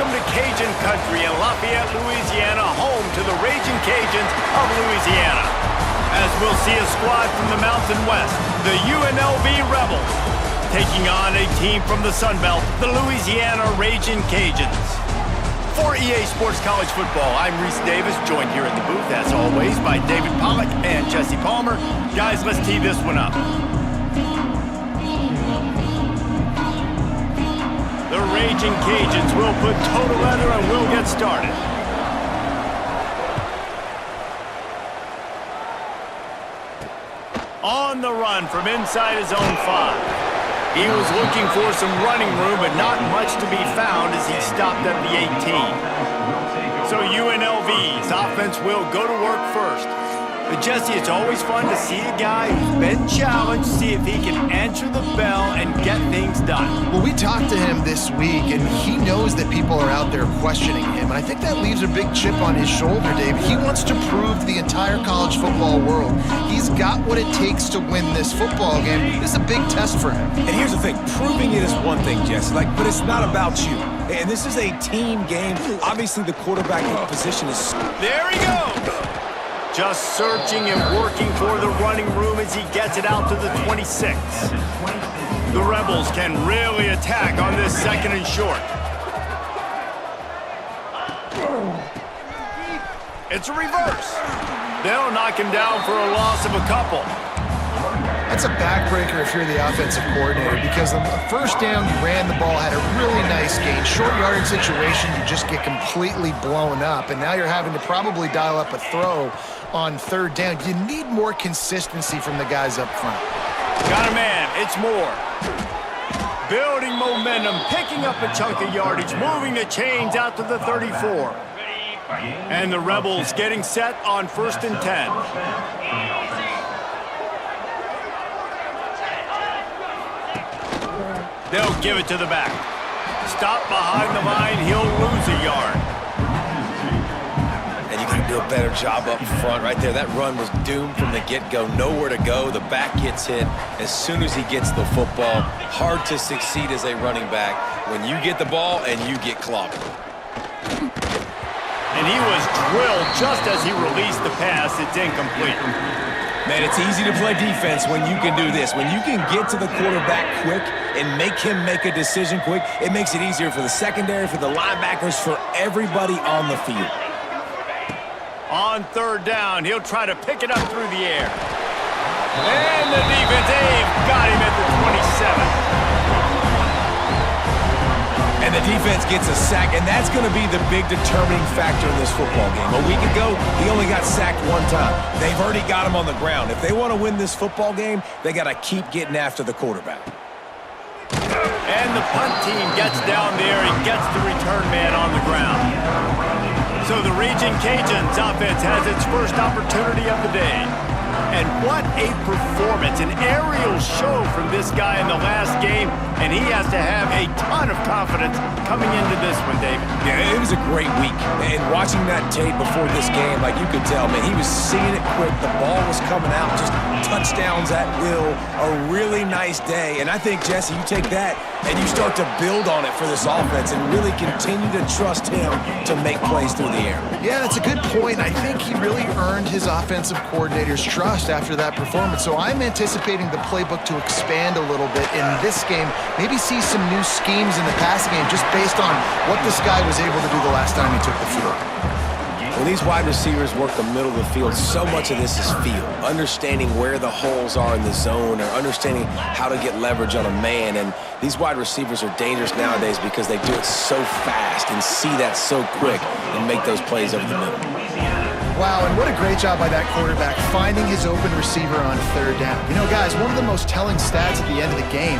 Welcome to Cajun Country in Lafayette, Louisiana, home to the Raging Cajuns of Louisiana. As we'll see a squad from the Mountain West, the UNLV Rebels, taking on a team from the Sun Belt, the Louisiana Raging Cajuns. For EA Sports College Football, I'm Reese Davis, joined here in the booth, as always, by David Pollack and Jesse Palmer. Guys, let's tee this one up. The Raging Cajuns will put total leather and we'll get started. On the run from inside his own 5. He was looking for some running room, but not much to be found as he stopped at the 18. So UNLV's offense will go to work first. But Jesse, it's always fun to see a guy who's been challenged, see if he can answer the bell and get things done. Well, we talked to him this week, and he knows that people are out there questioning him, and I think that leaves a big chip on his shoulder, Dave. He wants to prove to the entire college football world he's got what it takes to win this football game. This is a big test for him. And here's the thing, proving it is one thing, Jesse, but it's not about you. And this is a team game. Obviously, the quarterback position is... There he goes! Just searching and working for the running room as he gets it out to the 26. The Rebels can really attack on this second and short. It's a reverse. They'll knock him down for a loss of a couple. That's a backbreaker if you're the offensive coordinator, because on the first down, you ran the ball, had a really nice gain. Short yardage situation, you just get completely blown up, and now you're having to probably dial up a throw on third down. You need more consistency from the guys up front. Got a man, it's Moore. Building momentum, picking up a chunk of yardage, moving the chains out to the 34. And the Rebels getting set on 1st and 10. They'll give it to the back. Stop behind the line, he'll lose a yard. And you got to do a better job up front right there. That run was doomed from the get-go. Nowhere to go. The back gets hit as soon as he gets the football. Hard to succeed as a running back when you get the ball and you get clobbered. And he was drilled just as he released the pass. It's incomplete. Man, it's easy to play defense when you can do this. When you can get to the quarterback quick and make him make a decision quick, it makes it easier for the secondary, for the linebackers, for everybody on the field. On third down, he'll try to pick it up through the air. And the defense, Dave, got him at the 27. And the defense gets a sack, and that's going to be the big determining factor in this football game. A week ago, he only got sacked one time. They've already got him on the ground. If they want to win this football game, they got to keep getting after the quarterback. And the punt team gets down there and gets the return man on the ground. So the Raging Cajuns offense has its first opportunity of the day. And what a performance, an aerial show from this guy in the last game, and he has to have a ton of confidence coming into this one, David. Yeah, it was a great week, and watching that tape before this game, like you could tell, man, he was seeing it quick, the ball was coming out, just touchdowns at will, a really nice day, and I think, Jesse, you take that and you start to build on it for this offense and really continue to trust him to make plays through the air. Yeah, that's a good point. I think he really earned his offensive coordinator's trust after that performance. So I'm anticipating the playbook to expand a little bit in this game, maybe see some new schemes in the passing game just based on what this guy was able to do the last time he took the field. When these wide receivers work the middle of the field, so much of this is feel. Understanding where the holes are in the zone or understanding how to get leverage on a man. And these wide receivers are dangerous nowadays because they do it so fast and see that so quick and make those plays over the middle. Wow, and what a great job by that quarterback finding his open receiver on third down. You know, guys, one of the most telling stats at the end of the game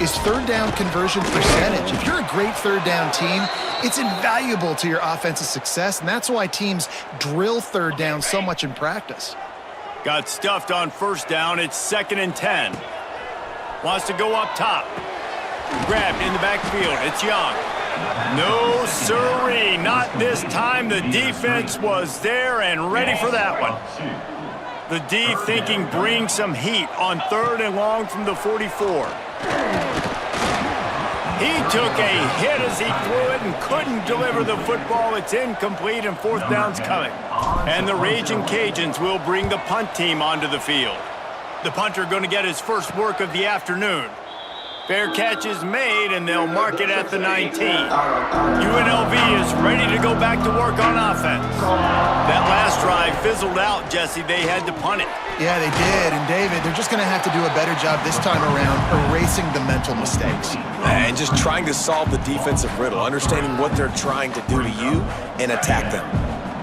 is third down conversion percentage. If you're a great third down team, it's invaluable to your offensive success, and that's why teams drill third down so much in practice. Got stuffed on first down. It's 2nd and 10. Wants to go up top. Grabbed in the backfield. It's Young. No, sirree, not this time. The defense was there and ready for that one. The D thinking bring some heat on 3rd and long from the 44. He took a hit as he threw it and couldn't deliver the football. It's incomplete and fourth down's coming. And the Raging Cajuns will bring the punt team onto the field. The punter going to get his first work of the afternoon. Fair catch is made, and they'll mark it at the 19. UNLV is ready to go back to work on offense. That last drive fizzled out, Jesse. They had to punt it. Yeah, they did. And, David, they're just going to have to do a better job this time around erasing the mental mistakes. And just trying to solve the defensive riddle, understanding what they're trying to do to you and attack them.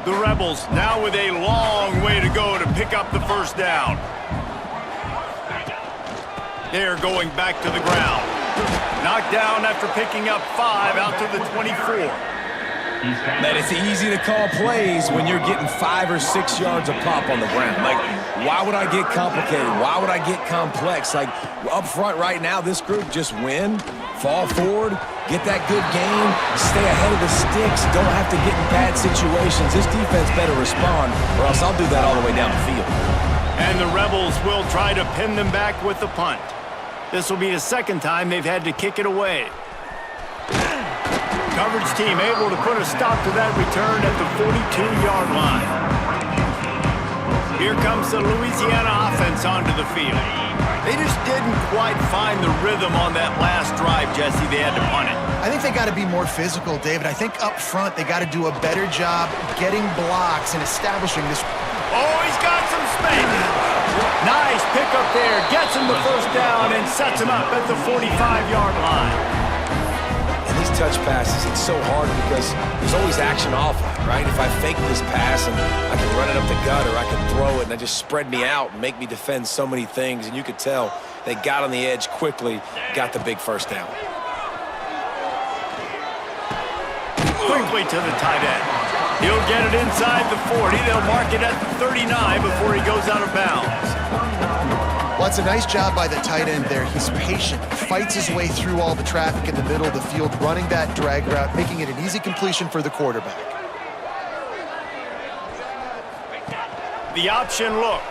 The Rebels now with a long way to go to pick up the first down. They're going back to the ground. Knocked down after picking up 5 out to the 24. Man, it's easy to call plays when you're getting 5 or 6 yards a pop on the ground. Like, why would I get complicated? Why would I get complex? Like, up front right now, this group just win, fall forward, get that good game, stay ahead of the sticks, don't have to get in bad situations. This defense better respond, or else I'll do that all the way down the field. And the Rebels will try to pin them back with the punt. This will be the second time they've had to kick it away. Coverage team able to put a stop to that return at the 42-yard line. Here comes the Louisiana offense onto the field. They just didn't quite find the rhythm on that last drive, Jesse. They had to punt it. I think they got to be more physical, David. I think up front they got to do a better job getting blocks and establishing this. Oh, he's got some space. Nice pickup there. Gets him the first down and sets him up at the 45-yard line. And these touch passes, it's so hard because there's always action off of it, right? If I fake this pass and I can run it up the gut, or I can throw it and it just spread me out and make me defend so many things. And you could tell they got on the edge quickly, got the big first down. Quickly to the tight end. He'll get it inside the 40. They'll mark it at the 39 before he goes out of bounds. Well, it's a nice job by the tight end there. He's patient, fights his way through all the traffic in the middle of the field, running that drag route, making it an easy completion for the quarterback. The option look.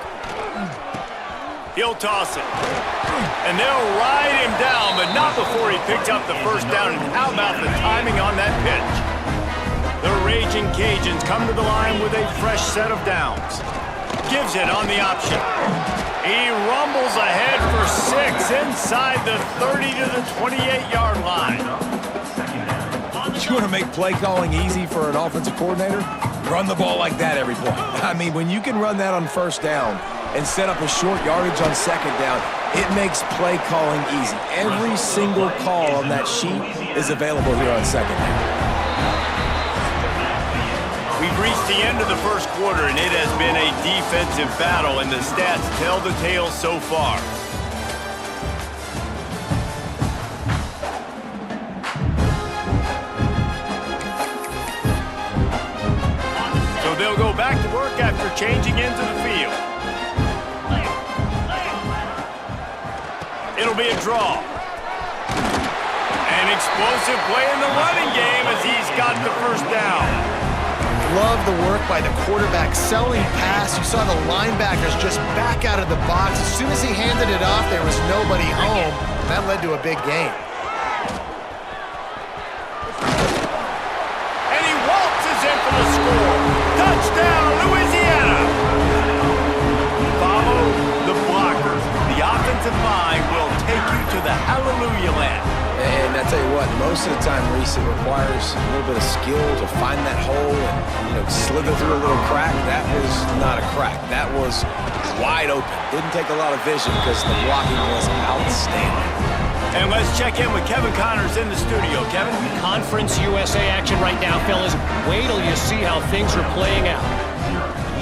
He'll toss it. And they'll ride him down, but not before he picks up the first down. And how about the timing on that pitch? The Raging Cajuns come to the line with a fresh set of downs. Gives it on the option. He rumbles ahead for 6 inside the 30 to the 28-yard line. You want to make play calling easy for an offensive coordinator? Run the ball like that every play. I mean, when you can run that on first down and set up a short yardage on second down, it makes play calling easy. Every single call on that sheet is available here on second down. We've reached the end of the first quarter, and it has been a defensive battle, and the stats tell the tale so far. So they'll go back to work after changing into the field. It'll be a draw. An explosive play in the running game as he's got the first down. Love the work by the quarterback, selling pass. You saw the linebackers just back out of the box. As soon as he handed it off, there was nobody home. That led to a big gain. And he waltzes in for the score. Touchdown, Louisiana! Follow the blockers. The offensive line will take you to the hallelujah land. And I tell you what, most of the time, Reese, it requires a little bit of skill to find that hole and, slither through a little crack. That was not a crack. That was wide open. Didn't take a lot of vision because the blocking was outstanding. And let's check in with Kevin Connors in the studio. Kevin? Conference USA action right now, fellas. Wait till you see how things are playing out.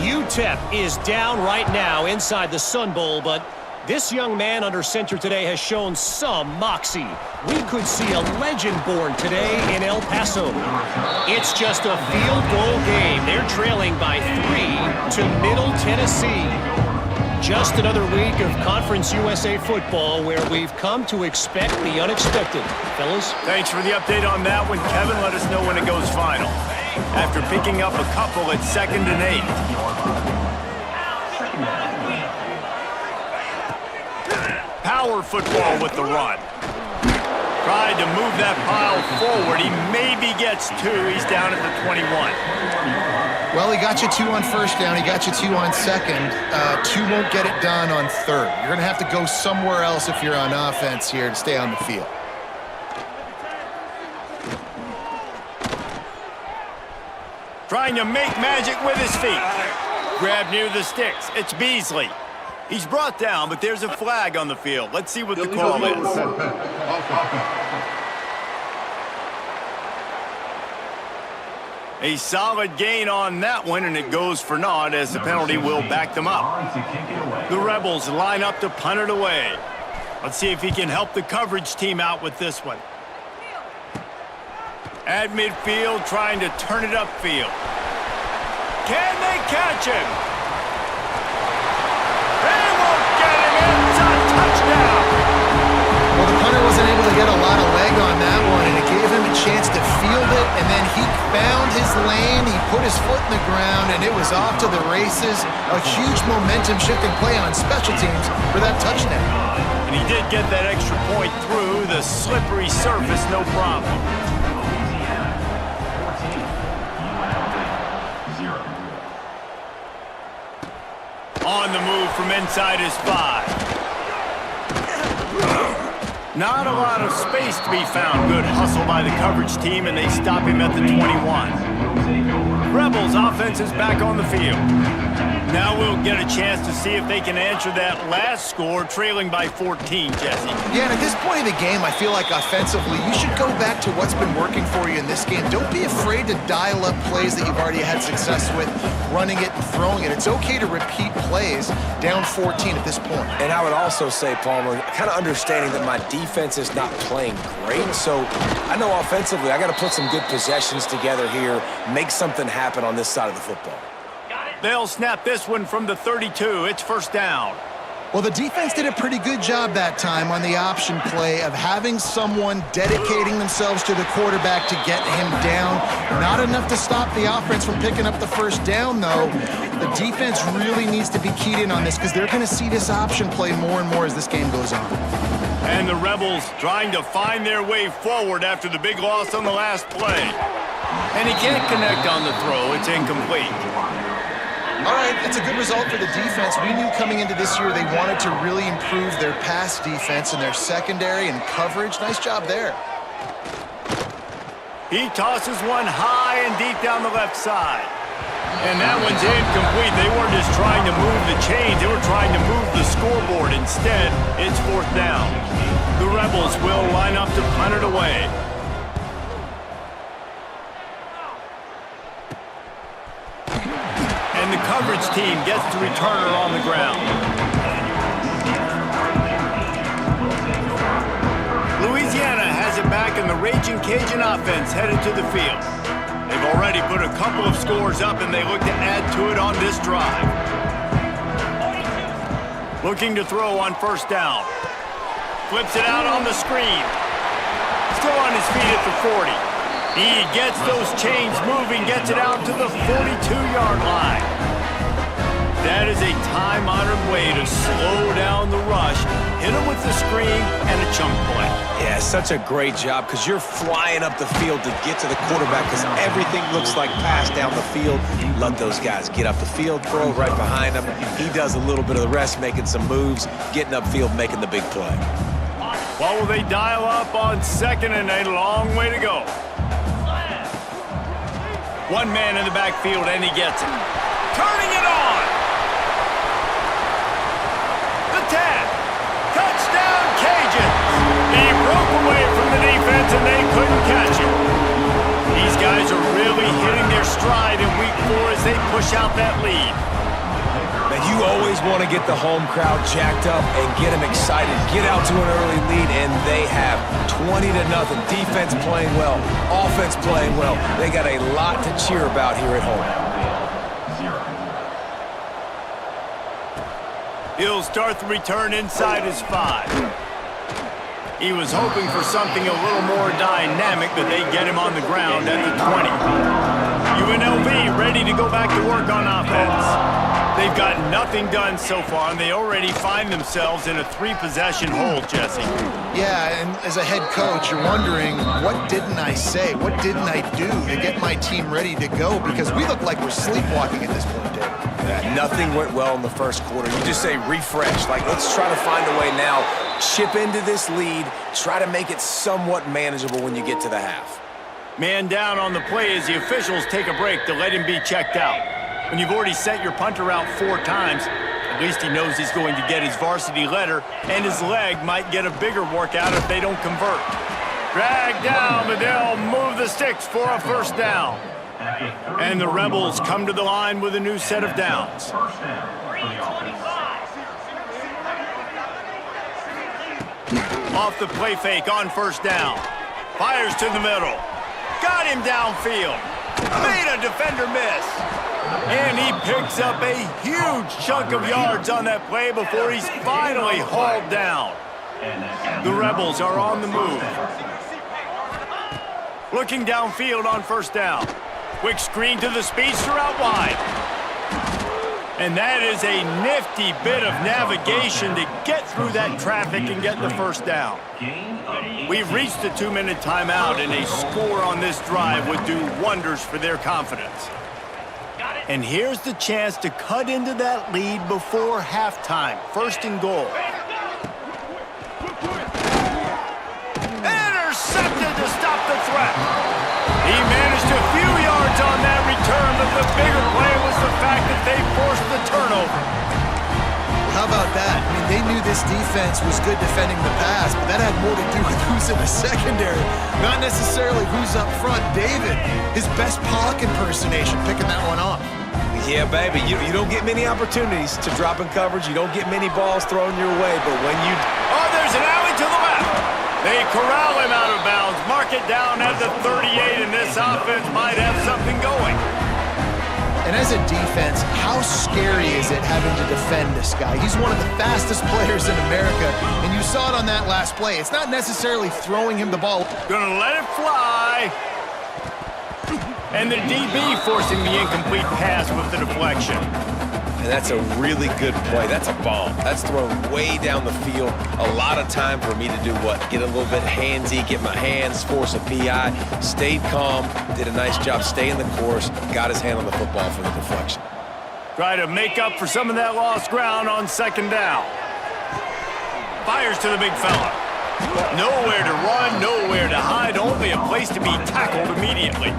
UTEP is down right now inside the Sun Bowl, but this young man under center today has shown some moxie. We could see a legend born today in El Paso. It's just a field goal game. They're trailing by 3 to Middle Tennessee. Just another week of Conference USA football where we've come to expect the unexpected. Fellas? Thanks for the update on that one, Kevin. Let us know when it goes final. After picking up a couple at 2nd and 8. Power football with the run. tried to move that pile forward. He maybe gets 2. He's down at the 21. Well, he got you 2 on first down. He got you 2 on second. 2 won't get it done on third. You're going to have to go somewhere else if you're on offense here to stay on the field. Trying to make magic with his feet. Grab near the sticks. It's Beasley. He's brought down, but there's a flag on the field. Let's see what the call is. A solid gain on that one, and it goes for naught as the penalty will back them up. The Rebels line up to punt it away. Let's see if he can help the coverage team out with this one. At midfield, trying to turn it upfield. Can they catch him? They won't get him in. It's a touchdown. Well, the punter wasn't able to get a lot of leg on that one, and it gave him a chance to field it, and then he found his lane, he put his foot in the ground, and it was off to the races. A huge momentum-shifting play on special teams for that touchdown. And he did get that extra point through the slippery surface, no problem. On the move from inside his 5. Not a lot of space to be found. Good hustle by the coverage team, and they stop him at the 21. Rebels offense is back on the field. Now we'll get a chance to see if they can answer that last score, trailing by 14, Jesse. Yeah, and at this point of the game, I feel like offensively, you should go back to what's been working for you in this game. Don't be afraid to dial up plays that you've already had success with, running it and throwing it. It's okay to repeat plays down 14 at this point. And I would also say, Palmer, kind of understanding that my defense is not playing great, so I know offensively I got to put some good possessions together here, make something happen on this side of the football. They'll snap this one from the 32. It's first down. Well, the defense did a pretty good job that time on the option play of having someone dedicating themselves to the quarterback to get him down. Not enough to stop the offense from picking up the first down, though. The defense really needs to be keyed in on this because they're going to see this option play more and more as this game goes on. And the Rebels trying to find their way forward after the big loss on the last play. And he can't connect on the throw. It's incomplete. All right, that's a good result for the defense. We knew coming into this year they wanted to really improve their pass defense and their secondary and coverage. Nice job there. He tosses one high and deep down the left side. And that one's incomplete. They weren't just trying to move the chains. They were trying to move the scoreboard. Instead, it's fourth down. The Rebels will line up to punt it away. And the coverage team gets the returner on the ground. Louisiana has it back, and the Raging Cajun offense headed to the field. They've already put a couple of scores up, and they look to add to it on this drive. Looking to throw on first down. Flips it out on the screen. Still on his feet at the 40. He gets those chains moving, gets it out to the 42-yard line. That is a time-honored way to slow down the rush, hit him with the screen, and a chunk play. Yeah, such a great job because you're flying up the field to get to the quarterback because everything looks like pass down the field. Let those guys get up the field, throw right behind him. He does a little bit of the rest, making some moves, getting upfield, making the big play. Well, will they dial up on second and a long way to go? One man in the backfield, and he gets it. Turning it on. The 10. Touchdown, Cajuns. He broke away from the defense, and they couldn't catch him. These guys are really hitting their stride in week 4 as they push out that lead. Man, you always want to get the home crowd jacked up and get them excited. Get out to an early lead, and they have 20-0. Defense playing well, offense playing well. They got a lot to cheer about here at home. He'll start the return inside his 5. He was hoping for something a little more dynamic, but they get him on the ground at the 20. UNLV ready to go back to work on offense. They've got nothing done so far, and they already find themselves in a 3-possession hole, Jesse. Yeah, and as a head coach, you're wondering, what didn't I say? What didn't I do to get my team ready to go? Because we look like we're sleepwalking at this point, Dave. Yeah, nothing went well in the first quarter. You just say refresh. Like, let's try to find a way now. Chip into this lead. Try to make it somewhat manageable when you get to the half. Man down on the play as the officials take a break to let him be checked out. When you've already sent your punter out 4 times, at least he knows he's going to get his varsity letter, and his leg might get a bigger workout if they don't convert. Drag down, but they'll move the sticks for a first down. And the Rebels come to the line with a new set of downs. Off the play fake on first down. Fires to the middle. Got him downfield. Made a defender miss. And he picks up a huge chunk of yards on that play before he's finally hauled down. The Rebels are on the move. Looking downfield on first down. Quick screen to the speedster out wide. And that is a nifty bit of navigation to get through that traffic and get the first down. We've reached the 2-minute timeout, and a score on this drive would do wonders for their confidence. And here's the chance to cut into that lead before halftime. First and goal. Intercepted to stop the threat. He managed a few yards on that return, but the bigger play was the fact that they forced the turnover. How about that? I mean, they knew this defense was good defending the pass, but that had more to do with who's in the secondary, not necessarily who's up front. David, his best Pollock impersonation, picking that one off. Yeah, baby, you don't get many opportunities to drop in coverage. You don't get many balls thrown your way, but when you... Oh, there's an alley to the left. They corral him out of bounds, mark it down at the 38, and this offense might have something going. And as a defense, how scary is it having to defend this guy? He's one of the fastest players in America, and you saw it on that last play. It's not necessarily throwing him the ball. Gonna let it fly. And the DB forcing the incomplete pass with the deflection. And that's a really good play. That's a bomb. That's thrown way down the field. A lot of time for me to do what? Get a little bit handsy, get my hands, force a PI. Stayed calm, did a nice job staying the course, got his hand on the football for the deflection. Try to make up for some of that lost ground on second down. Fires to the big fella. Nowhere to run, nowhere to hide, only a place to be tackled immediately.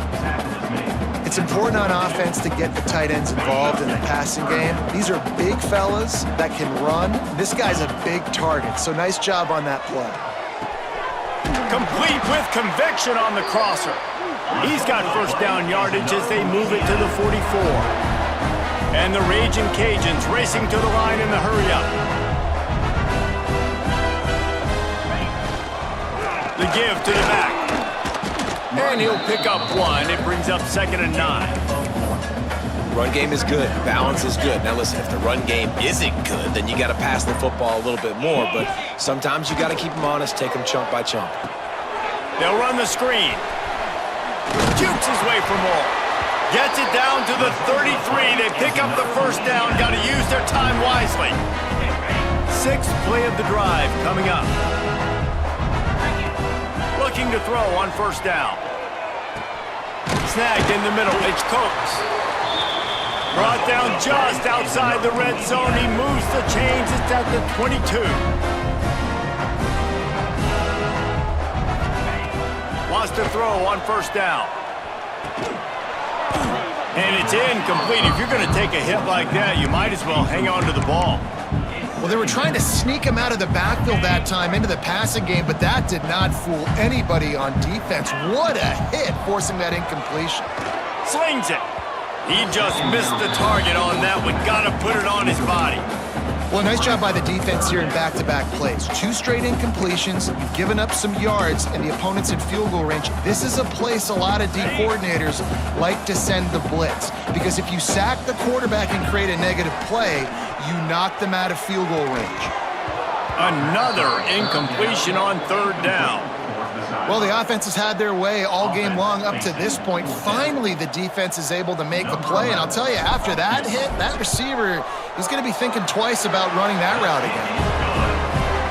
It's important on offense to get the tight ends involved in the passing game. These are big fellas that can run. This guy's a big target, so nice job on that play. Complete with conviction on the crosser. He's got first down yardage as they move it to the 44. And the Raging Cajuns racing to the line in the hurry-up. The give to the back. And he'll pick up one. It brings up 2nd and 9. Run game is good. Balance is good. Now listen, if the run game isn't good, then you got to pass the football a little bit more. But sometimes you got to keep them honest, take them chunk by chunk. They'll run the screen. Jukes his way for more. Gets it down to the 33. They pick up the first down. Got to use their time wisely. 6th play of the drive coming up. Looking to throw on first down. Snagged in the middle. It's Coates. Brought down just outside the red zone. He moves the chains. It's at the 22. Wants to throw on first down. And it's incomplete. If you're going to take a hit like that, you might as well hang on to the ball. Well, they were trying to sneak him out of the backfield that time into the passing game, but that did not fool anybody on defense. What a hit, forcing that incompletion. Slings it. He just missed the target on that one. Got to put it on his body. Well, nice job by the defense here in back-to-back plays. 2 straight incompletions. You've given up some yards, and the opponent's in field goal range. This is a place a lot of D coordinators like to send the blitz, because if you sack the quarterback and create a negative play, you knock them out of field goal range. Another incompletion on 3rd down. Well, the offense has had their way all game long up to this point. Finally, the defense is able to make a play. And I'll tell you, after that hit, that receiver, he's going to be thinking twice about running that route again.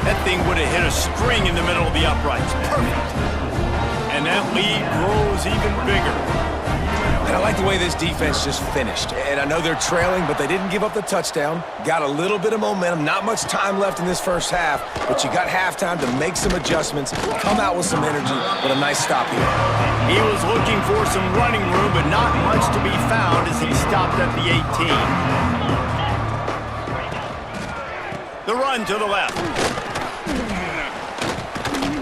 That thing would have hit a string in the middle of the uprights. Perfect. And that lead grows even bigger. And I like the way this defense just finished. And I know they're trailing, but they didn't give up the touchdown. Got a little bit of momentum. Not much time left in this first half, but you got halftime to make some adjustments, come out with some energy, but a nice stop here. He was looking for some running room, but not much to be found as he stopped at the 18. The run to the left.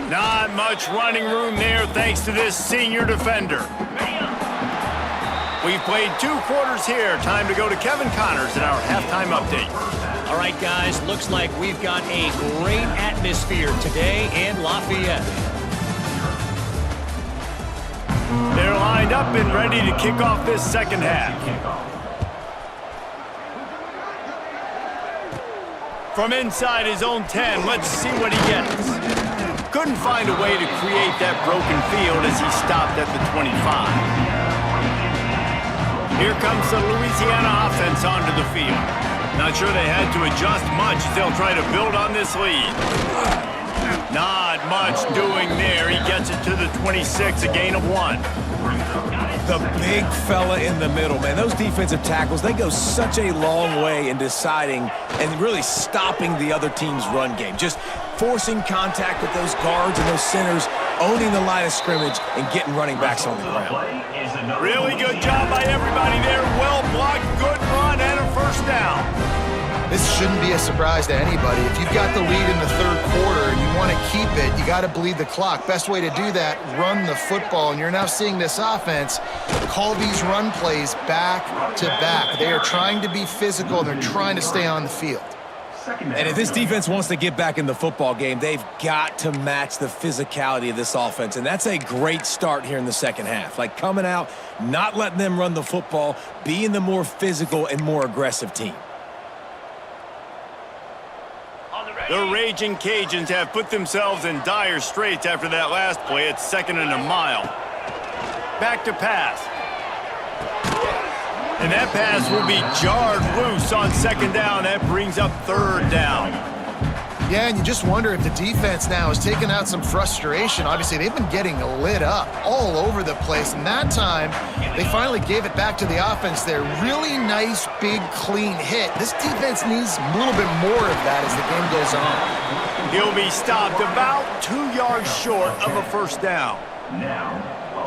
Not much running room there thanks to this senior defender. We've played 2 quarters here. Time to go to Kevin Connors in our halftime update. All right, guys, looks like we've got a great atmosphere today in Lafayette. They're lined up and ready to kick off this second half. From inside his own 10, let's see what he gets. Couldn't find a way to create that broken field as he stopped at the 25. Here comes the Louisiana offense onto the field. Not sure they had to adjust much as they'll try to build on this lead. Not much doing there. He gets it to the 26, a gain of 1. The big fella in the middle, man. Those defensive tackles, they go such a long way in deciding and really stopping the other team's run game. Just forcing contact with those guards and those centers, owning the line of scrimmage, and getting running backs on the ground. Really good job by everybody there. Well blocked, good run, and a first down. This shouldn't be a surprise to anybody. If you've got the lead in the third quarter and you want to keep it, you got to bleed the clock. Best way to do that, run the football. And you're now seeing this offense call these run plays back to back. They are trying to be physical. They're trying to stay on the field. And if this defense wants to get back in the football game, they've got to match the physicality of this offense. And that's a great start here in the second half. Like coming out, not letting them run the football, being the more physical and more aggressive team. The Raging Cajuns have put themselves in dire straits after that last play. It's 2nd and a mile. Back to pass. And that pass will be jarred loose on 2nd down. That brings up 3rd down. Yeah, and you just wonder if the defense now has taken out some frustration. Obviously, they've been getting lit up all over the place. And that time, they finally gave it back to the offense there. Really nice, big, clean hit. This defense needs a little bit more of that as the game goes on. He'll be stopped about 2 yards short of a first down.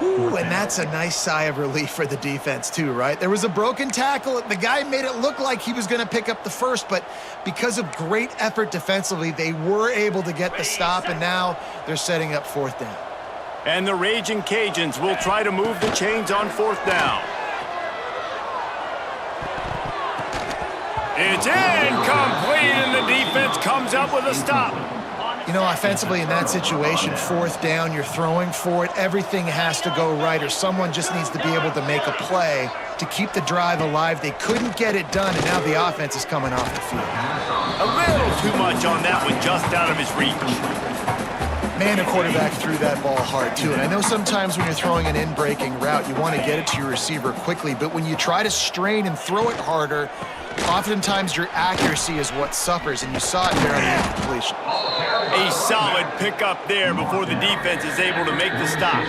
Ooh, and that's a nice sigh of relief for the defense too, right? There was a broken tackle. The guy made it look like he was going to pick up the first, but because of great effort defensively, they were able to get the stop, and now they're setting up 4th down. And the Raging Cajuns will try to move the chains on 4th down. It's incomplete, and the defense comes up with a stop. You know, offensively in that situation, 4th down, you're throwing for it. Everything has to go right, or someone just needs to be able to make a play to keep the drive alive. They couldn't get it done, and now the offense is coming off the field. A little too much on that one, just out of his reach. Man, the quarterback threw that ball hard, too. And I know sometimes when you're throwing an in-breaking route, you want to get it to your receiver quickly. But when you try to strain and throw it harder, oftentimes your accuracy is what suffers, and you saw it there on the incompletion. A solid pickup there before the defense is able to make the stop.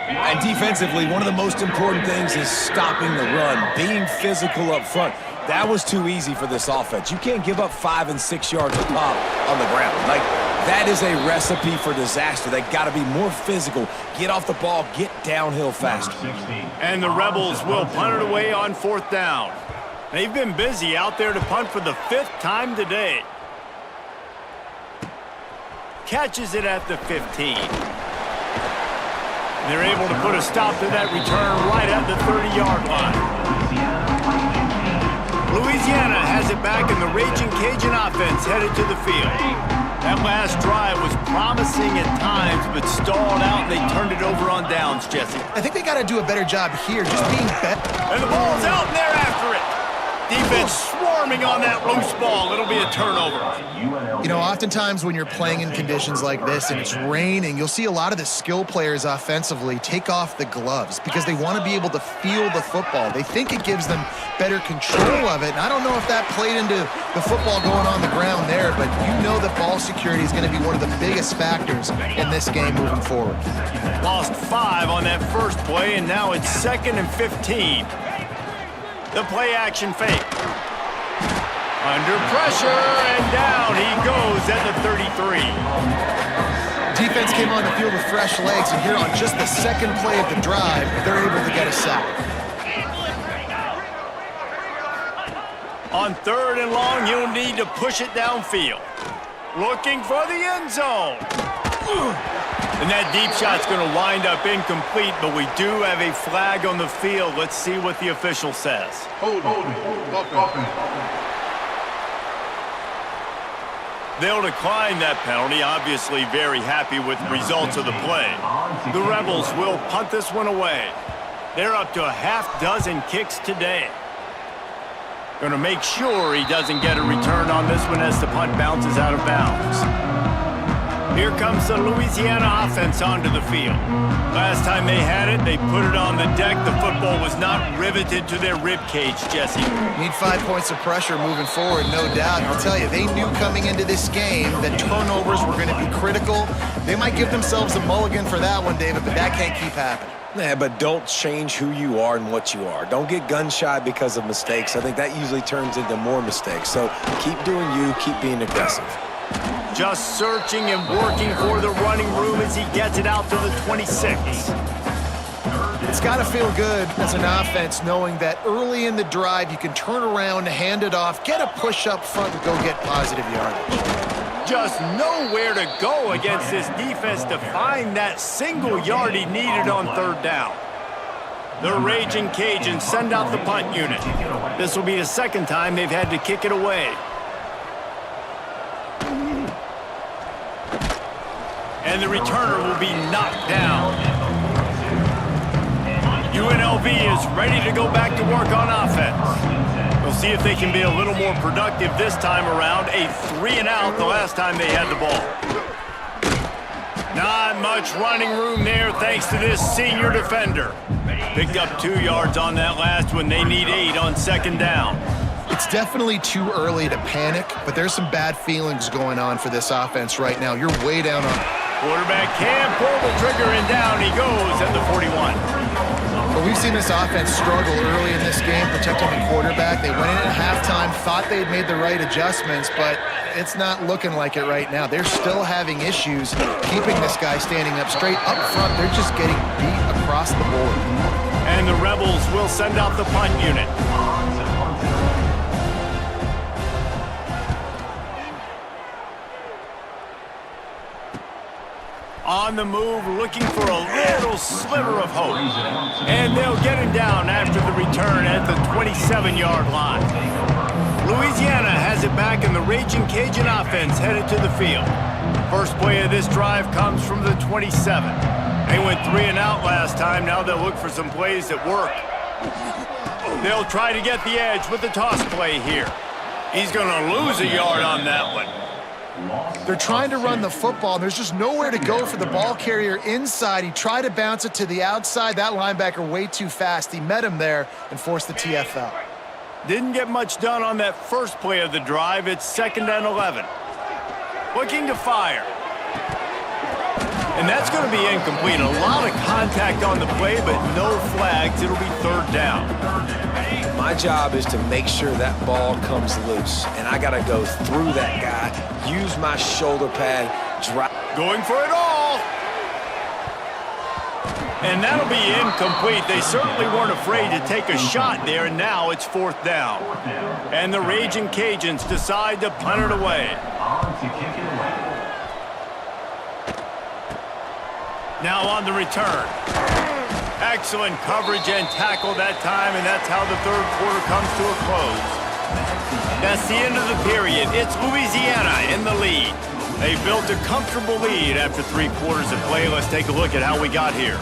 And defensively, one of the most important things is stopping the run, being physical up front. That was too easy for this offense. You can't give up 5 and 6 yards a pop on the ground. Like, that is a recipe for disaster. They got to be more physical, get off the ball, get downhill faster. And the Rebels will punt it away on 4th down. They've been busy out there to punt for the 5th time today. Catches it at the 15. They're able to put a stop to that return right at the 30-yard line. Louisiana has it back, and the Raging Cajun offense headed to the field. That last drive was promising at times, but stalled out, and they turned it over on downs, Jesse. I think they got to do a better job here, just being better. And the ball's out, and they're after it. Defense swarming on that loose ball. It'll be a turnover. You know, oftentimes when you're playing in conditions like this and it's raining, you'll see a lot of the skill players offensively take off the gloves because they want to be able to feel the football. They think it gives them better control of it. And I don't know if that played into the football going on the ground there, but you know that ball security is going to be one of the biggest factors in this game moving forward. Lost 5 on that first play, and now it's 2nd and 15. The play action fake. Under pressure, and down he goes at the 33. Defense came on the field with fresh legs, and here on just the second play of the drive, they're able to get a sack. On 3rd and long, you'll need to push it downfield. Looking for the end zone. And that deep shot's going to wind up incomplete, but we do have a flag on the field. Let's see what the official says. They'll decline that penalty, obviously very happy with the results of the play. The Rebels will punt this one away. They're up to a half-dozen kicks today. Going to make sure he doesn't get a return on this one as the punt bounces out of bounds. Here comes the Louisiana offense onto the field. Last time they had it, they put it on the deck. The football was not riveted to their rib cage, Jesse. Need 5 points of pressure moving forward, no doubt. And I'll tell you, they knew coming into this game that turnovers were going to be critical. They might give themselves a mulligan for that one, David, but that can't keep happening. Yeah, but don't change who you are and what you are. Don't get gun-shy because of mistakes. I think that usually turns into more mistakes. So keep doing you, keep being aggressive. Just searching and working for the running room as he gets it out to the 26. It's got to feel good as an offense knowing that early in the drive you can turn around, hand it off, get a push up front, and go get positive yardage. Just nowhere to go against this defense to find that single yard he needed on 3rd down. The Raging Cajuns send out the punt unit. This will be the 2nd time they've had to kick it away. And the returner will be knocked down. UNLV is ready to go back to work on offense. We'll see if they can be a little more productive this time around. A 3-and-out the last time they had the ball. Not much running room there thanks to this senior defender. Picked up 2 yards on that last one. They need 8 on 2nd down. It's definitely too early to panic, but there's some bad feelings going on for this offense right now. You're way down on... Quarterback can't pull the trigger, and down he goes at the 41. But we've seen this offense struggle early in this game, protecting the quarterback. They went in at halftime, thought they had made the right adjustments, but it's not looking like it right now. They're still having issues keeping this guy standing up straight. Up front, they're just getting beat across the board. And the Rebels will send out the punt unit. On the move, looking for a little sliver of hope. And they'll get him down after the return at the 27-yard line. Louisiana has it back, and the Raging Cajun offense headed to the field. First play of this drive comes from the 27. They went 3-and-out last time. Now they'll look for some plays that work. They'll try to get the edge with the toss play here. He's going to lose a yard on that one. They're trying to run the football, and there's just nowhere to go for the ball carrier inside. He tried to bounce it to the outside. That linebacker way too fast. He met him there and forced the TFL. Didn't get much done on that first play of the drive. It's 2nd and 11. Looking to fire. And that's going to be incomplete. A lot of contact on the play, but no flags. It'll be 3rd down. My job is to make sure that ball comes loose, and I got to go through that guy, use my shoulder pad, drive. Going for it all. And that'll be incomplete. They certainly weren't afraid to take a shot there, and now it's 4th down. And the Raging Cajuns decide to punt it away. Now on the return. Excellent coverage and tackle that time, and that's how the 3rd quarter comes to a close. That's the end of the period. It's Louisiana in the lead. They built a comfortable lead after 3 quarters of play. Let's take a look at how we got here.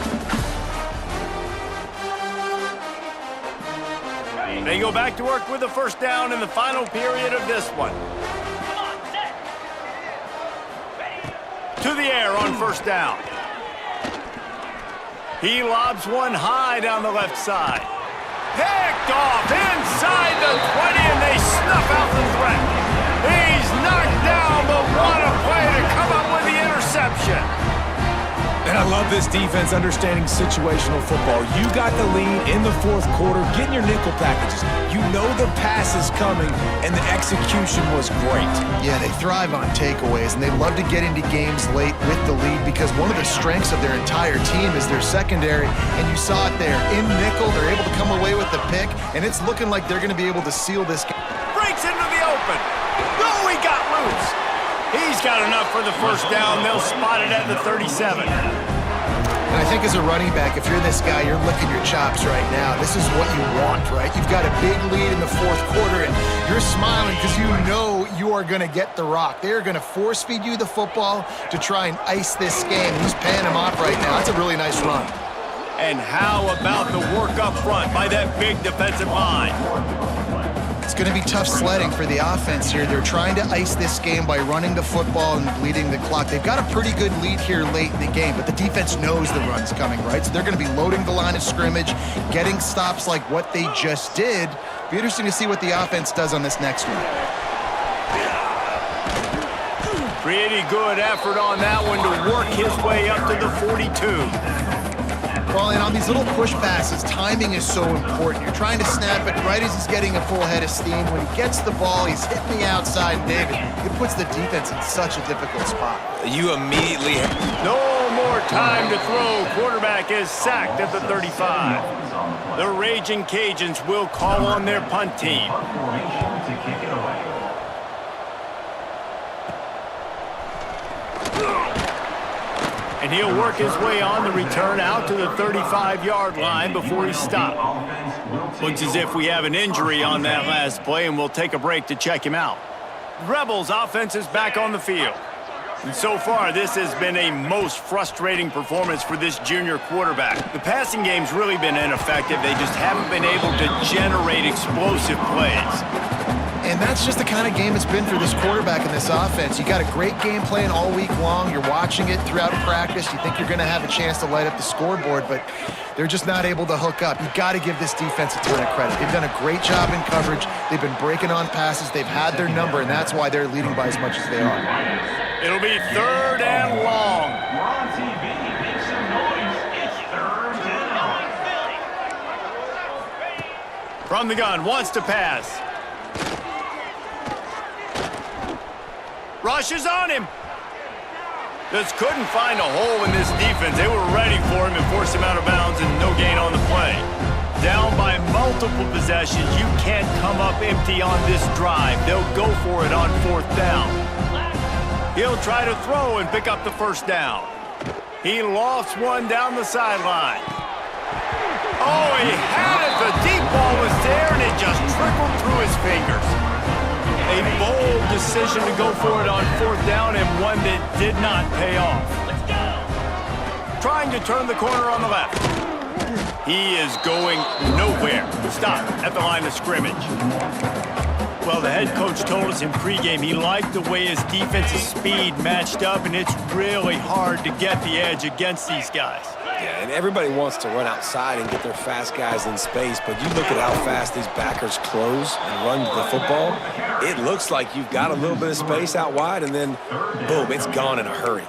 They go back to work with a first down in the final period of this one. To the air on first down. He lobs one high down the left side. Picked off inside the 20, and they snuff out the threat. He's knocked down, but what a play to come up with the interception. And I love this defense understanding situational football. You got the lead in the fourth quarter, getting your nickel packages. You know the pass is coming, and the execution was great. Yeah, they thrive on takeaways, and they love to get into games late with the lead because one of the strengths of their entire team is their secondary, and you saw it there. In nickel, they're able to come away with the pick, and it's looking like they're going to be able to seal this game. Breaks into the open. Oh, he got loose. He's got enough for the first down. They'll spot it at the 37. And I think as a running back, if you're this guy, you're licking your chops right now. This is what you want, right? You've got a big lead in the fourth quarter, and you're smiling because you know you are going to get the rock. They're going to force-feed you the football to try and ice this game. He's paying him off right now. That's a really nice run. And how about the work up front by that big defensive line? It's going to be tough sledding for the offense here. They're trying to ice this game by running the football and bleeding the clock. They've got a pretty good lead here late in the game, but the defense knows the run's coming, right? So they're going to be loading the line of scrimmage, getting stops like what they just did. Be interesting to see what the offense does on this next one. Pretty good effort on that one to work his way up to the 42. Well, and on these little push passes, timing is so important. You're trying to snap it right as he's getting a full head of steam. When he gets the ball, he's hitting the outside, and David, it puts the defense in such a difficult spot. You immediately... No more time to throw. Quarterback is sacked at the 35. The Raging Cajuns will call on their punt team. And he'll work his way on the return out to the 35-yard line before he's stopped. Looks as if we have an injury on that last play, and we'll take a break to check him out. Rebels offense is back on the field. And so far, this has been a most frustrating performance for this junior quarterback. The passing game's really been ineffective. They just haven't been able to generate explosive plays. And that's just the kind of game it's been for this quarterback in this offense. You got a great game plan all week long. You're watching it throughout practice. You think you're going to have a chance to light up the scoreboard, but they're just not able to hook up. You got to give this defense a ton of credit. They've done a great job in coverage. They've been breaking on passes. They've had their number, and that's why they're leading by as much as they are. It'll be 3rd and long. We're on TV. Make some noise. It's 3rd and long. From the gun, wants to pass. Rushes on him. Just couldn't find a hole in this defense. They were ready for him and forced him out of bounds, and no gain on the play. Down by multiple possessions, you can't come up empty on this drive. They'll go for it on 4th down. He'll try to throw and pick up the first down. He lofts one down the sideline. Oh, he had it. The deep ball was there, and it just trickled through his fingers. A bold decision to go for it on 4th down, and one that did not pay off. Trying to turn the corner on the left. He is going nowhere. Stop at the line of scrimmage. Well, the head coach told us in pregame he liked the way his defensive speed matched up, and it's really hard to get the edge against these guys. Yeah, and everybody wants to run outside and get their fast guys in space, but you look at how fast these backers close and run the football, it looks like you've got a little bit of space out wide, and then, boom, it's gone in a hurry.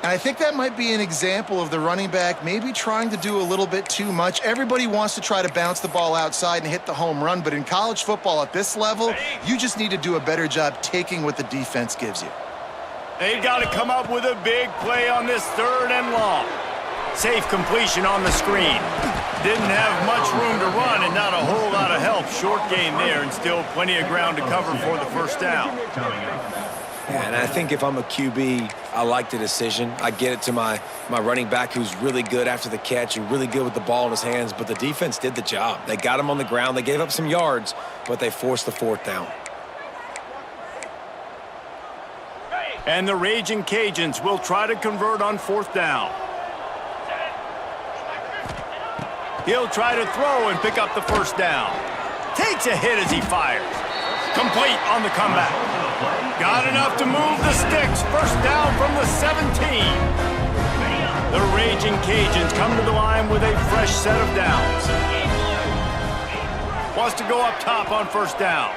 And I think that might be an example of the running back maybe trying to do a little bit too much. Everybody wants to try to bounce the ball outside and hit the home run, but in college football at this level, you just need to do a better job taking what the defense gives you. They've got to come up with a big play on this 3rd and long. Safe completion on the screen. Didn't have much room to run and not a whole lot of help. Short gain there and still plenty of ground to cover for the first down. And I think if I'm a QB, I like the decision. I get it to my running back who's really good after the catch, who's really good with the ball in his hands, but the defense did the job. They got him on the ground. They gave up some yards, but they forced the 4th down. And the Raging Cajuns will try to convert on 4th down. He'll try to throw and pick up the first down. Takes a hit as he fires. Complete on the comeback. Got enough to move the sticks. First down from the 17. The Raging Cajuns come to the line with a fresh set of downs. Wants to go up top on first down.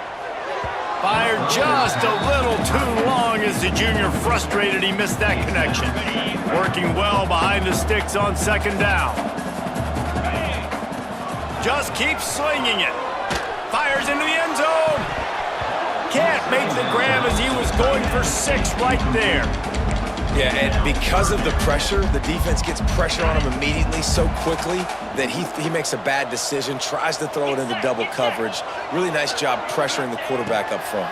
Fired just a little too long as the junior frustrated he missed that connection. Working well behind the sticks on second down. Just keeps slinging it. Fires into the end zone. Can't make the grab as he was going for 6 right there. Yeah, and because of the pressure, the defense gets pressure on him immediately so quickly that he makes a bad decision, tries to throw it into double coverage. Really nice job pressuring the quarterback up front.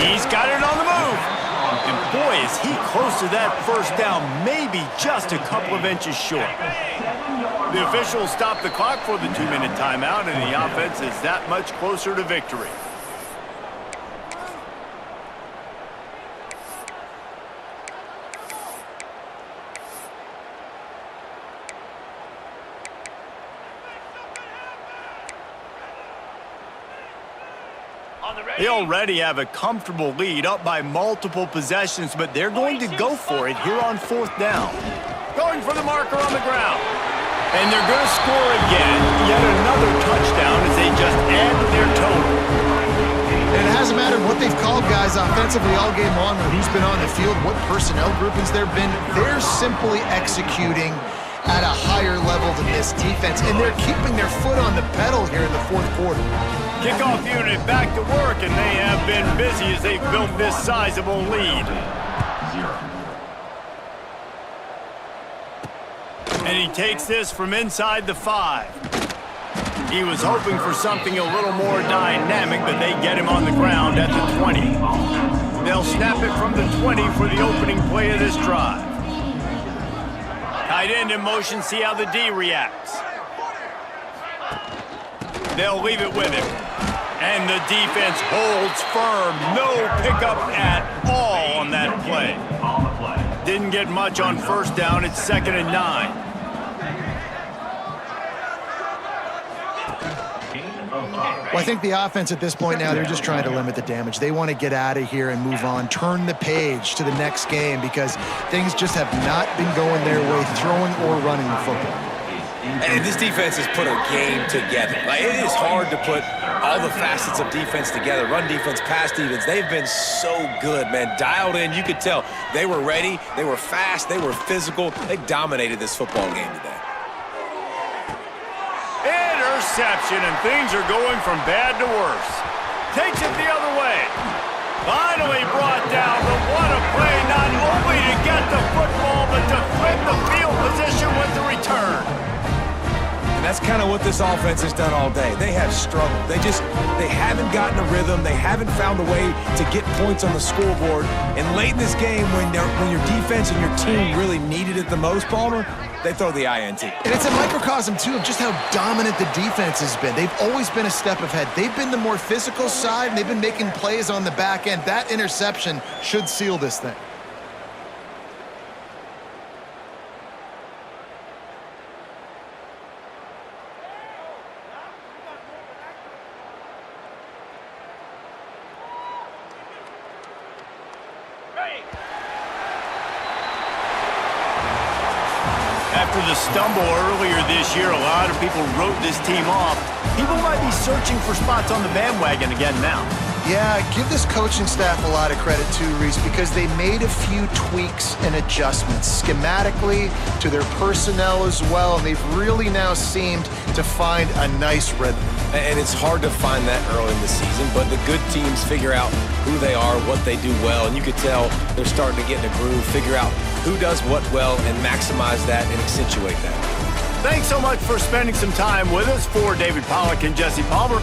He's got it on the move. And boy, is he close to that first down, maybe just a couple of inches short. The officials stop the clock for the 2-minute timeout, and the offense is that much closer to victory. They already have a comfortable lead, up by multiple possessions, but they're going to go for it here on fourth down. Going for the marker on the ground. And they're going to score again. Yet another touchdown as they just add to their total. And it hasn't mattered what they've called, guys, offensively all game long, or who's been on the field, what personnel groupings there have been. They're simply executing at a higher level than this defense, and they're keeping their foot on the pedal here in the fourth quarter. Kickoff unit back to work, and they have been busy as they've built this sizable lead. And he takes this from inside the 5. He was hoping for something a little more dynamic, but they get him on the ground at the 20. They'll snap it from the 20 for the opening play of this drive. Tight end in motion, see how the D reacts. They'll leave it with him. And the defense holds firm. No pickup at all on that play. Didn't get much on first down. It's 2nd and 9. Well, I think the offense at this point now, they're just trying to limit the damage. They want to get out of here and move on, turn the page to the next game because things just have not been going their way, throwing or running the football. And this defense has put a game together. Like, it is hard to put all the facets of defense together. Run defense, pass defense. They've been so good, man. Dialed in. You could tell they were ready. They were fast. They were physical. They dominated this football game today. Interception, and things are going from bad to worse. Takes it the other way. Finally brought down, but what a play, not only to get the football, but to flip the field position with the return. And that's kind of what this offense has done all day. They have struggled. They haven't gotten a rhythm. They haven't found a way to get points on the scoreboard. And late in this game, when your defense and your team really needed it the most, Palmer, they throw the INT. And it's a microcosm, too, of just how dominant the defense has been. They've always been a step ahead. They've been the more physical side, and they've been making plays on the back end. That interception should seal this thing. After the stumble earlier this year, a lot of people wrote this team off. People might be searching for spots on the bandwagon again now. Yeah, give this coaching staff a lot of credit too, Reese, because they made a few tweaks and adjustments schematically to their personnel as well, and they've really now seemed to find a nice rhythm. And it's hard to find that early in the season, but the good teams figure out who they are, what they do well, and you could tell they're starting to get in a groove, figure out who does what well, and maximize that and accentuate that. Thanks so much for spending some time with us. For David Pollack and Jesse Palmer.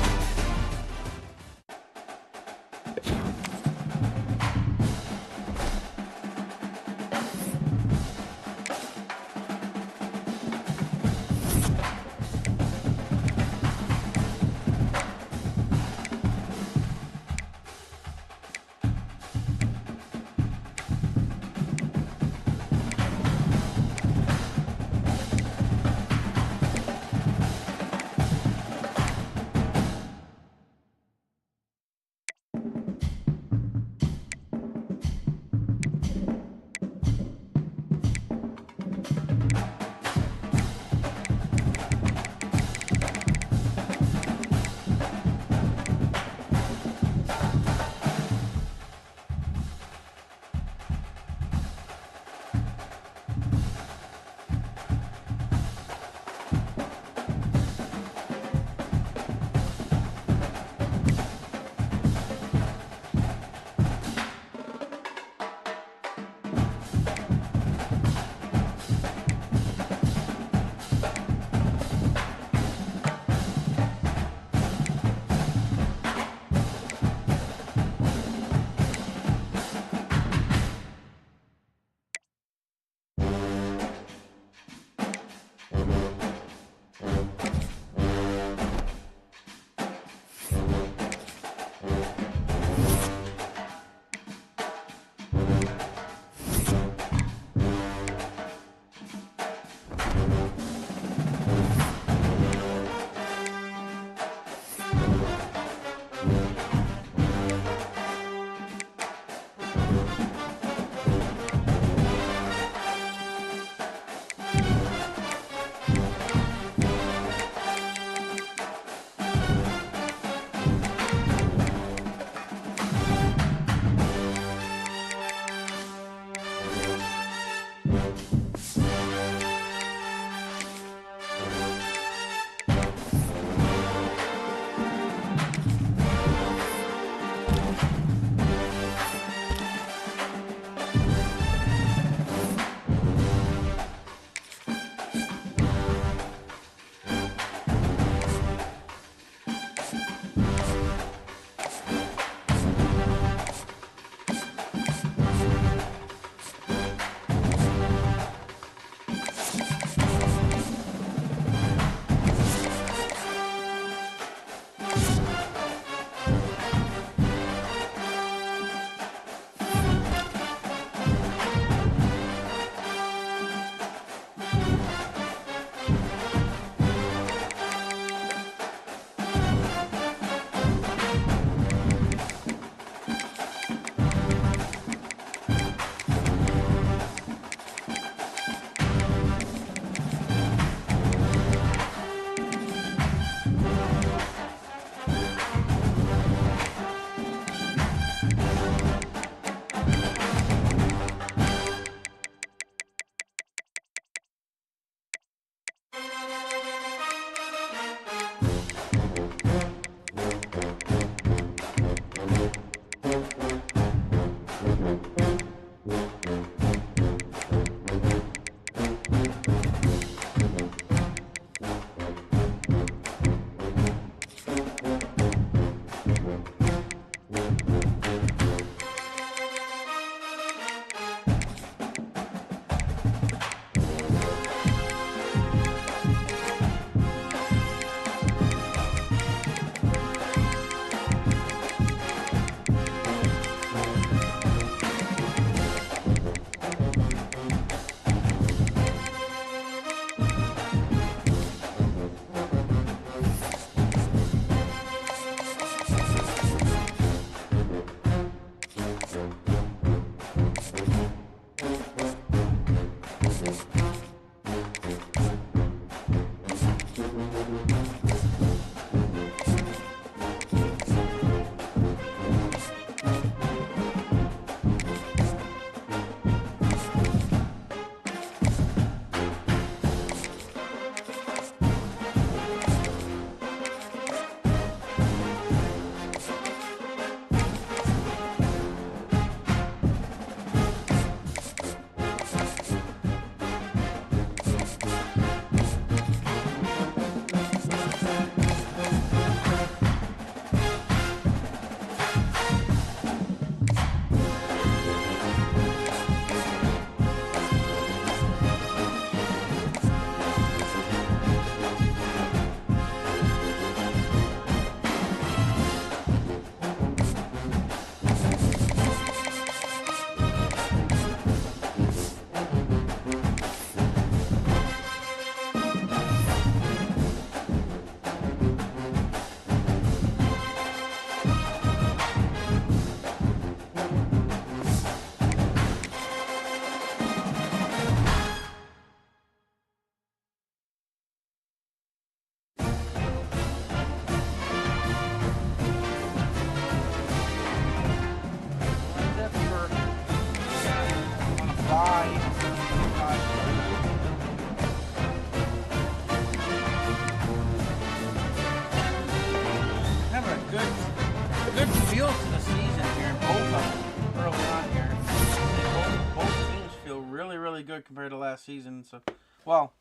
compared to last season. So, well,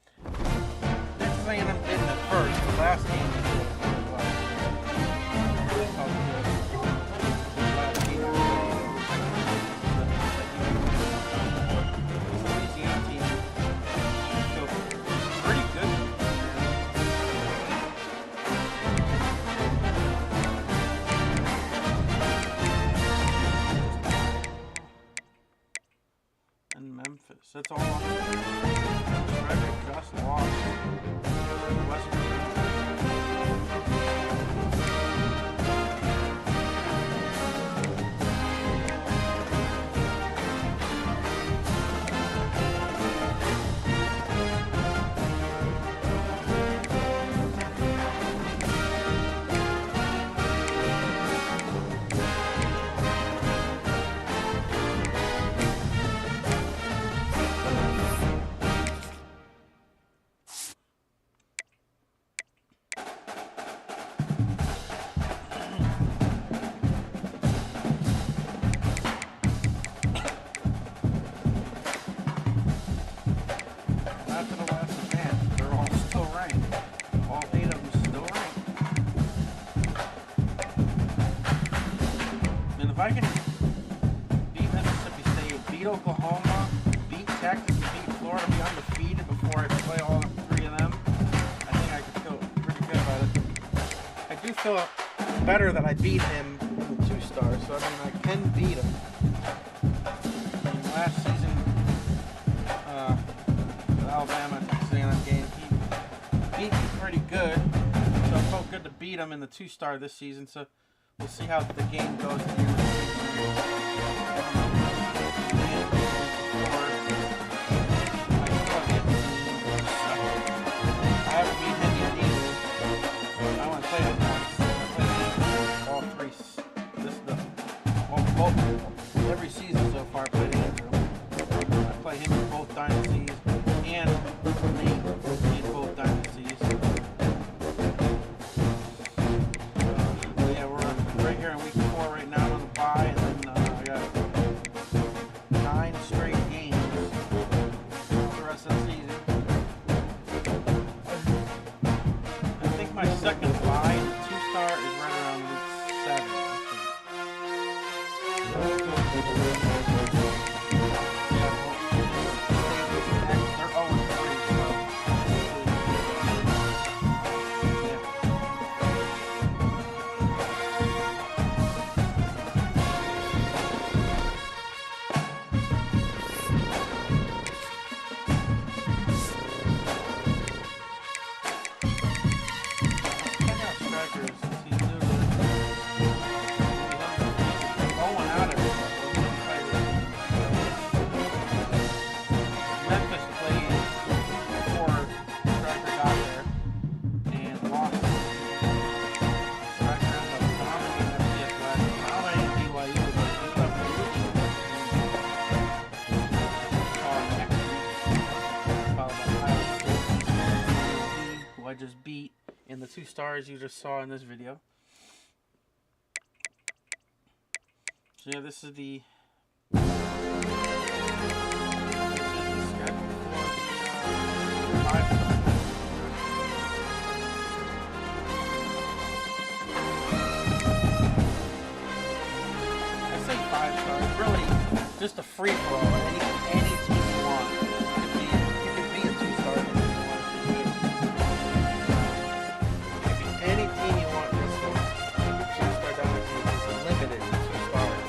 they're saying I'm in at first. The last game was good. They felt good. Last game was the Louisiana team feel pretty good. And Memphis. That's all. Frederick just lost. West after the last advance, they're all still ranked. All 8 of them still ranked. And if I can beat Mississippi State, beat Oklahoma, beat Texas, and beat Florida, be undefeated before I play all 3 of them, I think I could feel pretty good about it. I do feel better that I beat him in the 2-star, so I mean I can beat him. I mean, last season, Alabama Texas A&M game, he beat me pretty good, so it felt good to beat him in the 2-star this season. So we'll see how the game goes at the end of the season. I haven't beat him yet either. I want to play him next. I play all 3. Every season so far I played Andrew. I play him in both dynasties. And Nate in both dynasties. Yeah, we're right here in week 4 right now on the bye, and then I got 9 straight games for the rest of the season. I think my second bye in the 2-star is right around week 7. I just beat in the 2 stars you just saw in this video. So yeah, this is the schedule for the 5-star. I say 5 stars, really just a free for all. Any team you want. You can be a 2-star. Any team you want in this one, 2-star dynasty is limited to 2 stars.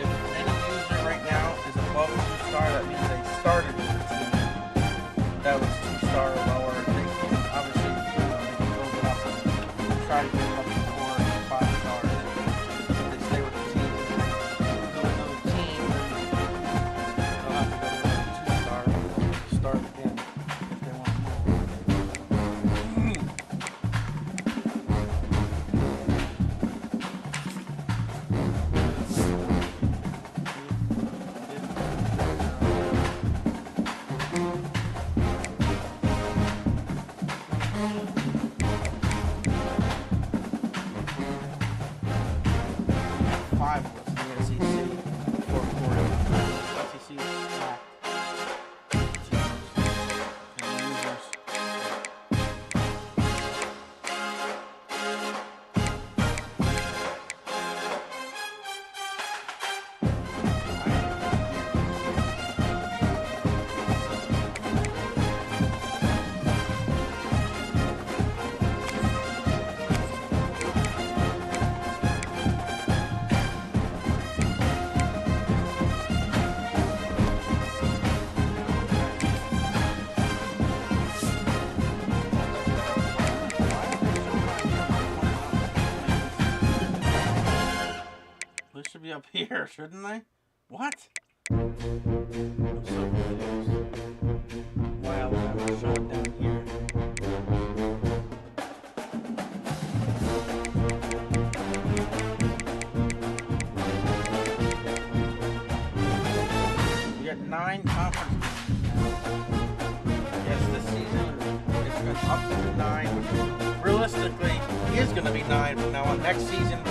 If any user right now is above 2-star, that means they started with a team that was 2-star or lower. They can obviously they can build it up and try to get it up to 4 or 5 stars. If they stay with the team, go to another team, they'll have to go to another 2-star and start again if they want to. be up here, shouldn't they? What? I'm so confused. Why I would have to show it down here? We got 9 conference games now. Yes, this season it's been up to 9, which realistically is going to be 9 from now on. Next season,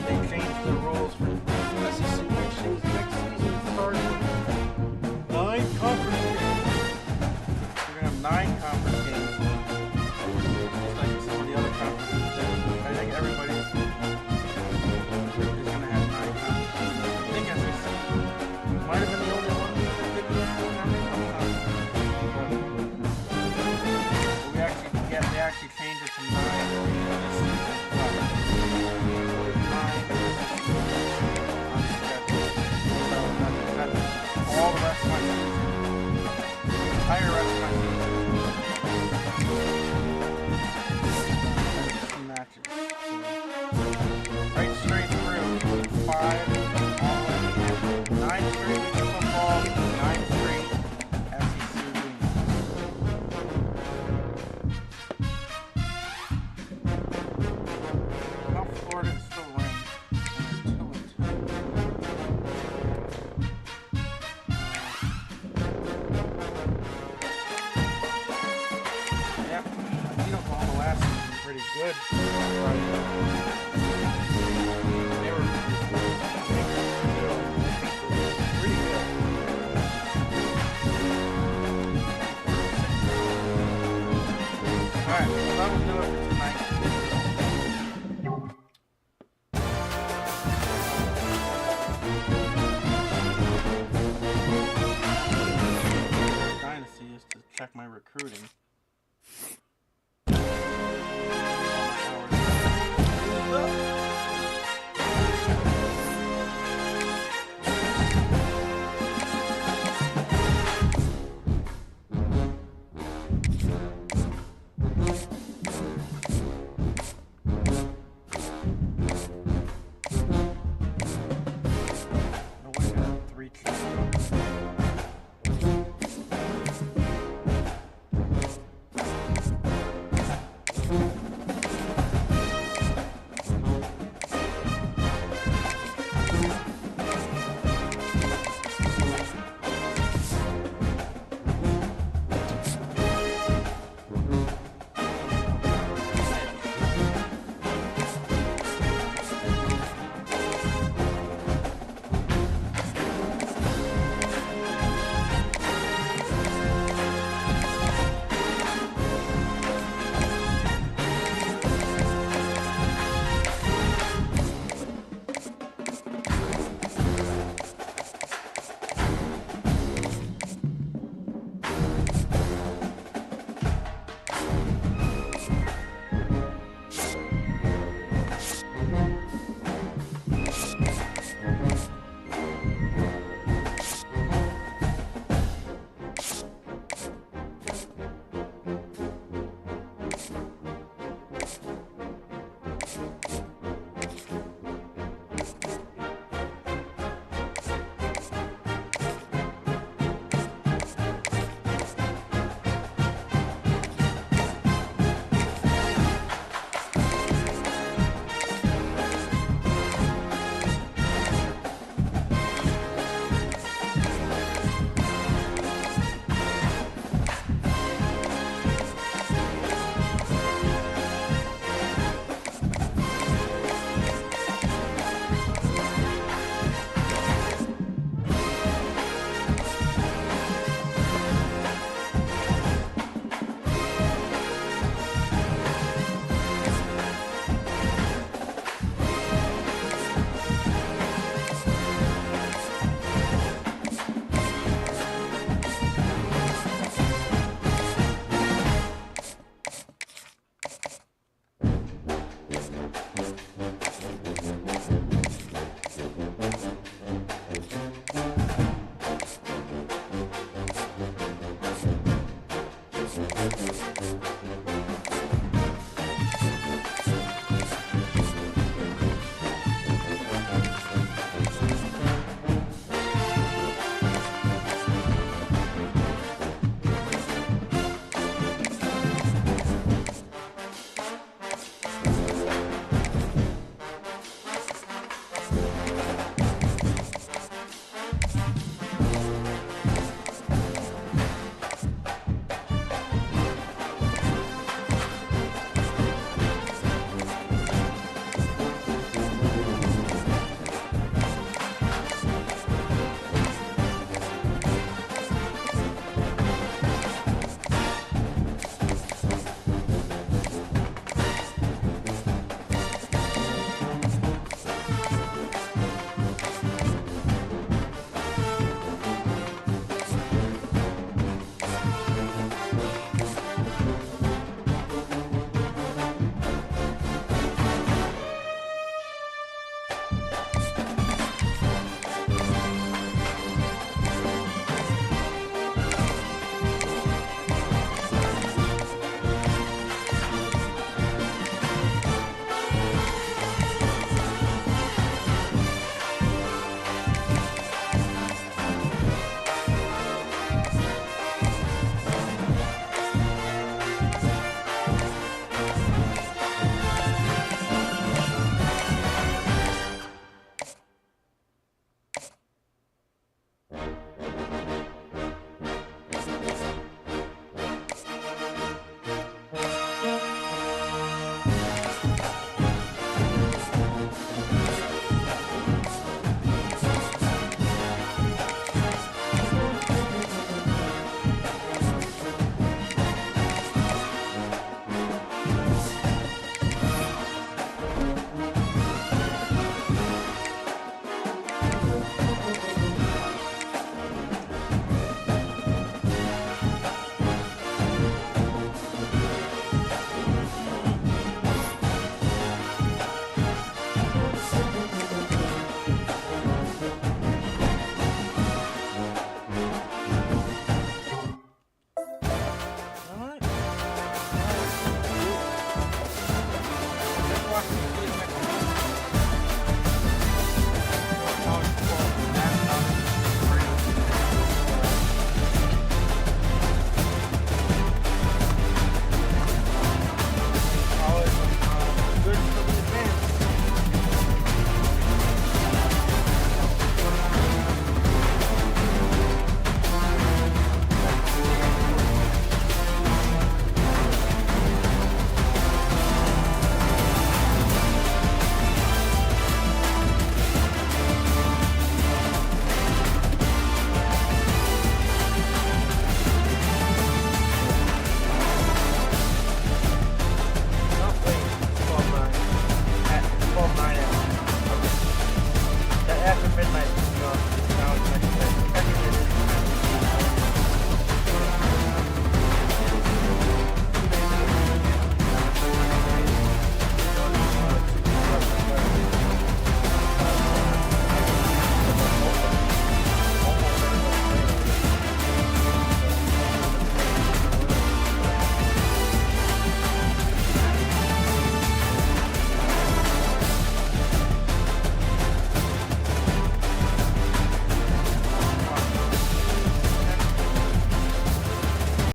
they changed the rules for SEC mixings. Next season starting 9 conference games. We're going to have 9 conference games. Just like some of the other conferences do. I think everybody is going to have 9 conference games. I think SEC might have been the only one that didn't have a conference. But they actually changed it to 9 this season. All the rest of my season. The entire rest of my season. Some matches. So, right straight through. 5 all the way to the end. 9 straight weeks of football. 9 straight SEC wins. Now Florida is still ranked. They're 2-2. Pretty good. They were pretty good. Alright, so that'll do it for tonight. Dynasty is to check my recruiting.